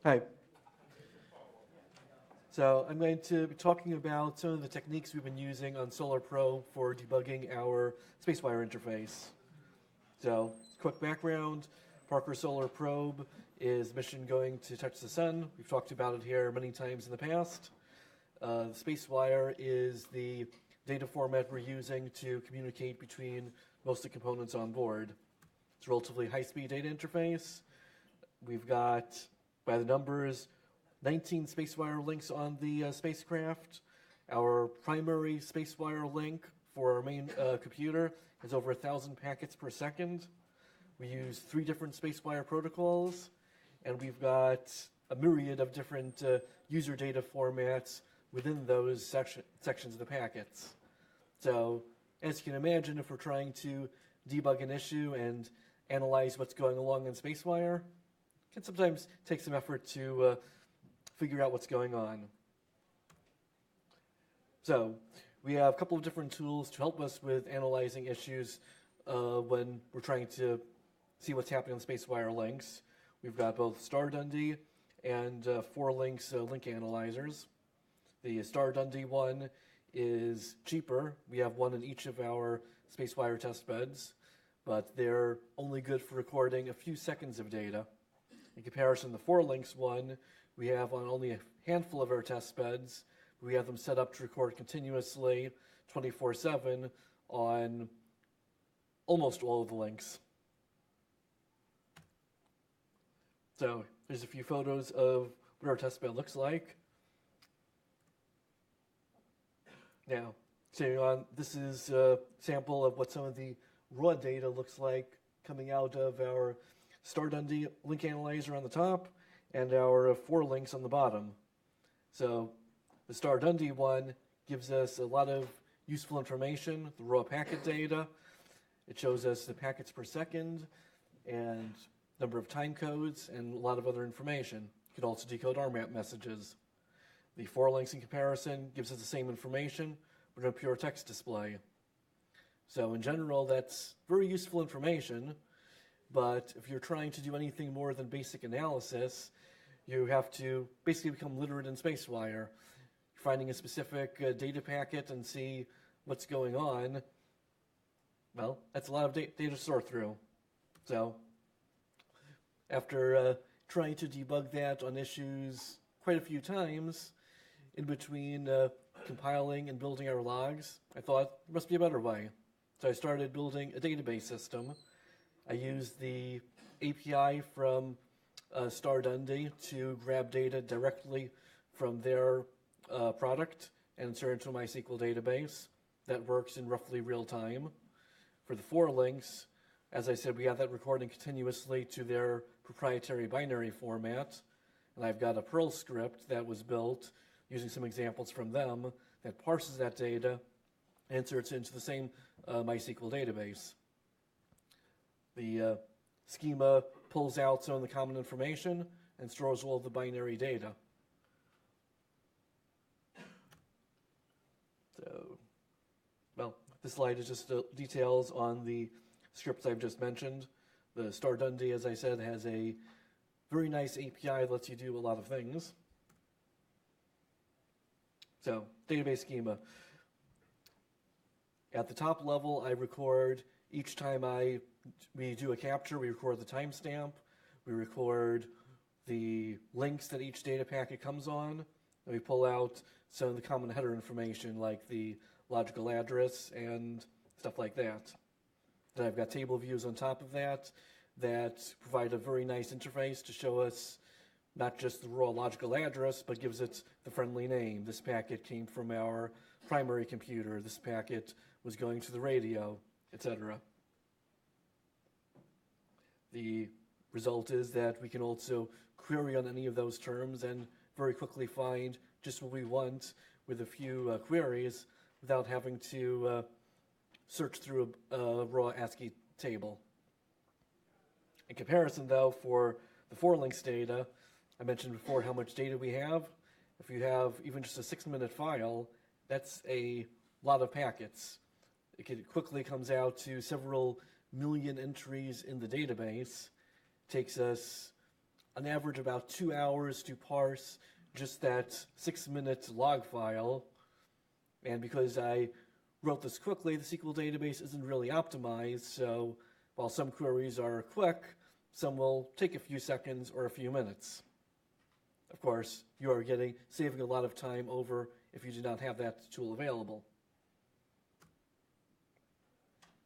Hi. So I'm going to be talking about some of the techniques we've been using on Solar Pro for debugging our SpaceWire interface. So, quick background, Parker Solar Probe is a mission going to touch the sun. We've talked about it here many times in the past. SpaceWire is the data format we're using to communicate between most of the components on board. It's a relatively high-speed data interface. We've got, by the numbers, 19 SpaceWire links on the spacecraft. Our primary SpaceWire link for our main computer is over 1,000 packets per second. We use 3 different SpaceWire protocols, and we've got a myriad of different user data formats within those sections of the packets. So, as you can imagine, if we're trying to debug an issue and analyze what's going along in SpaceWire, it can sometimes take some effort to figure out what's going on. So, we have a couple of different tools to help us with analyzing issues when we're trying to see what's happening on SpaceWire links. We've got both StarDundee and 4links link analyzers. The StarDundee one is cheaper. We have one in each of our SpaceWire test beds, but they're only good for recording a few seconds of data. In comparison, the 4links one, we have on only a handful of our test beds. We have them set up to record continuously 24/7 on almost all of the links. So here's a few photos of what our test bed looks like. Now, continuing on, this is a sample of what some of the raw data looks like coming out of our StarDundee link analyzer on the top and our 4links on the bottom. So the StarDundee one gives us a lot of useful information, the raw packet data. It shows us the packets per second and number of time codes and a lot of other information. You can also decode RMAP messages. The 4links in comparison gives us the same information, but in a pure text display. So in general, that's very useful information, but if you're trying to do anything more than basic analysis, you have to basically become literate in SpaceWire. Finding a specific data packet and see what's going on, well, that's a lot of data to sort through. So after trying to debug that on issues quite a few times, in between compiling and building our logs, I thought there must be a better way. So I started building a database system. I used the API from StarDundee to grab data directly from their product and insert it into a MySQL database that works in roughly real time. For the 4links, as I said, we have that recording continuously to their proprietary binary format, and I've got a Perl script that was built using some examples from them that parses that data and inserts it into the same MySQL database. The schema pulls out some of the common information and stores all of the binary data. So, well, this slide is just details on the scripts I've just mentioned. The StarDundee, as I said, has a very nice API that lets you do a lot of things. So, database schema. At the top level, I record each time we do a capture, we record the timestamp, we record the links that each data packet comes on, and we pull out some of the common header information like the logical address and stuff like that. Then I've got table views on top of that provide a very nice interface to show us not just the raw logical address, but gives it the friendly name. This packet came from our primary computer. This packet was going to the radio, etc. The result is that we can also query on any of those terms and very quickly find just what we want with a few queries without having to search through a raw ASCII table. In comparison, though, for the 4links data, I mentioned before how much data we have. If you have even just a 6-minute file, that's a lot of packets. It quickly comes out to several million entries in the database. It takes us on average about 2 hours to parse just that 6-minute log file. And because I wrote this quickly, the SQL database isn't really optimized, so while some queries are quick, some will take a few seconds or a few minutes. Of course, you are saving a lot of time over if you do not have that tool available.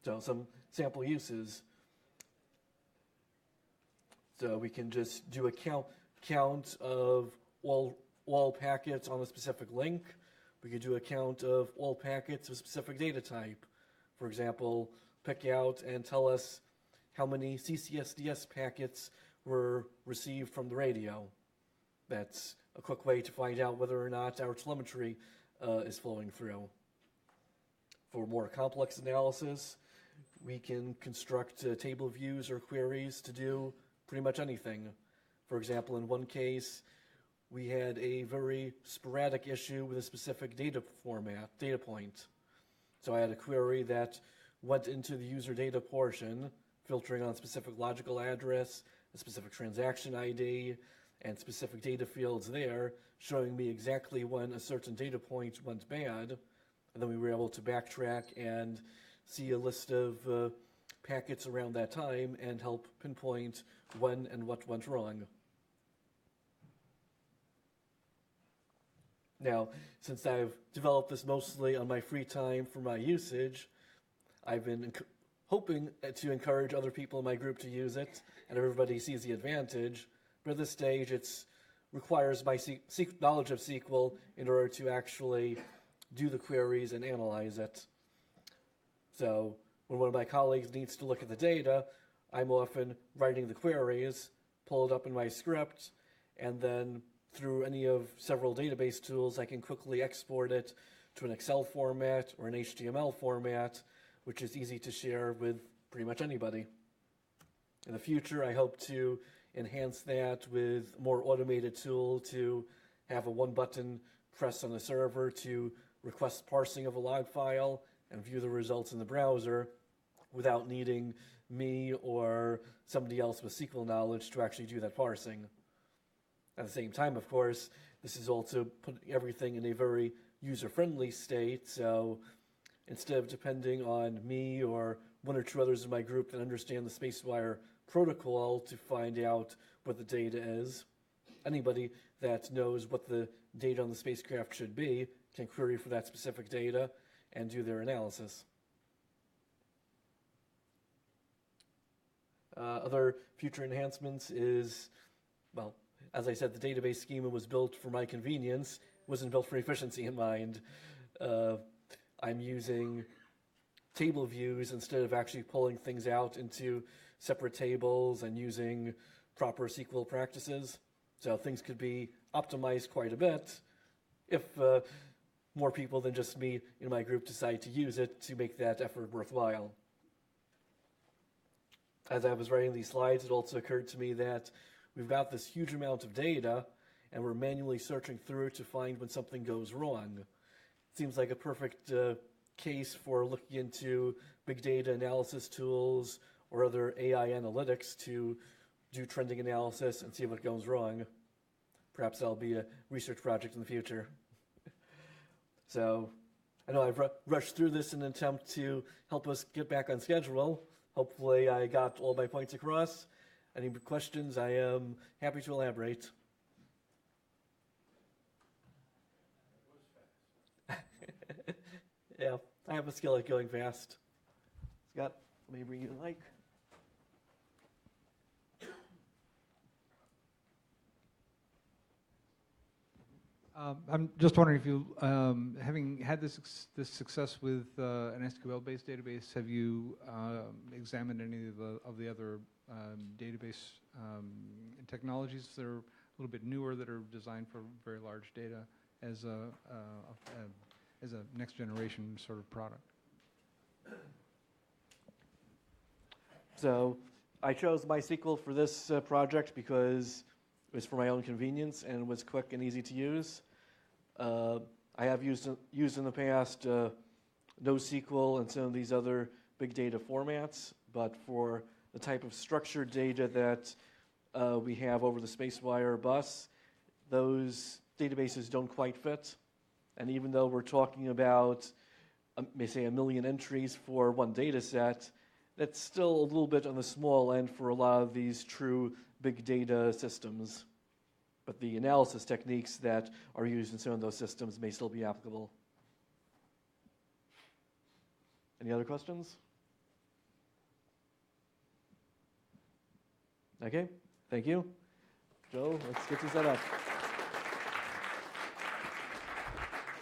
So some sample uses. So we can just do a count of all packets on a specific link. We could do a count of all packets of a specific data type. For example, pick out and tell us how many CCSDS packets were received from the radio. That's a quick way to find out whether or not our telemetry is flowing through. For more complex analysis, we can construct table views or queries to do pretty much anything. For example, in one case, we had a very sporadic issue with a specific data point. So I had a query that went into the user data portion, filtering on a specific logical address, a specific transaction ID, and specific data fields there, showing me exactly when a certain data point went bad. And then we were able to backtrack and see a list of packets around that time and help pinpoint when and what went wrong. Now, since I've developed this mostly on my free time for my usage, I've been hoping to encourage other people in my group to use it, and everybody sees the advantage. But at this stage, it requires my knowledge of SQL in order to actually do the queries and analyze it. So when one of my colleagues needs to look at the data, I'm often writing the queries, pull it up in my script, and then through any of several database tools, I can quickly export it to an Excel format or an HTML format, which is easy to share with pretty much anybody. In the future, I hope to enhance that with a more automated tool to have a one-button press on the server to request parsing of a log file and view the results in the browser without needing me or somebody else with SQL knowledge to actually do that parsing. At the same time, of course, this is also putting everything in a very user-friendly state, so instead of depending on me or one or two others in my group that understand the SpaceWire protocol to find out what the data is, anybody that knows what the data on the spacecraft should be can query for that specific data and do their analysis. Other future enhancements is, well, as I said, the database schema was built for my convenience, wasn't built for efficiency in mind. I'm using table views instead of actually pulling things out into separate tables and using proper SQL practices. So things could be optimized quite a bit if more people than just me in my group decide to use it to make that effort worthwhile. As I was writing these slides, it also occurred to me that we've got this huge amount of data and we're manually searching through to find when something goes wrong. It seems like a perfect case for looking into big data analysis tools or other AI analytics to do trending analysis and see what goes wrong. Perhaps that'll be a research project in the future. So I know I've rushed through this in an attempt to help us get back on schedule. Hopefully I got all my points across. Any questions, I am happy to elaborate. Yeah, I have a skill at going fast. Scott, let me bring you the mic. I'm just wondering if you, having had this success with an SQL-based database, have you examined any of the other database technologies that are a little bit newer that are designed for very large data as a next generation sort of product? So I chose MySQL for this project because it was for my own convenience and it was quick and easy to use. I have used in the past NoSQL and some of these other big data formats, but for the type of structured data that we have over the SpaceWire bus, those databases don't quite fit. And even though we're talking about, may say, 1 million entries for one data set, that's still a little bit on the small end for a lot of these true big data systems. But the analysis techniques that are used in some of those systems may still be applicable. Any other questions? Okay, thank you. Joe, let's get you set up.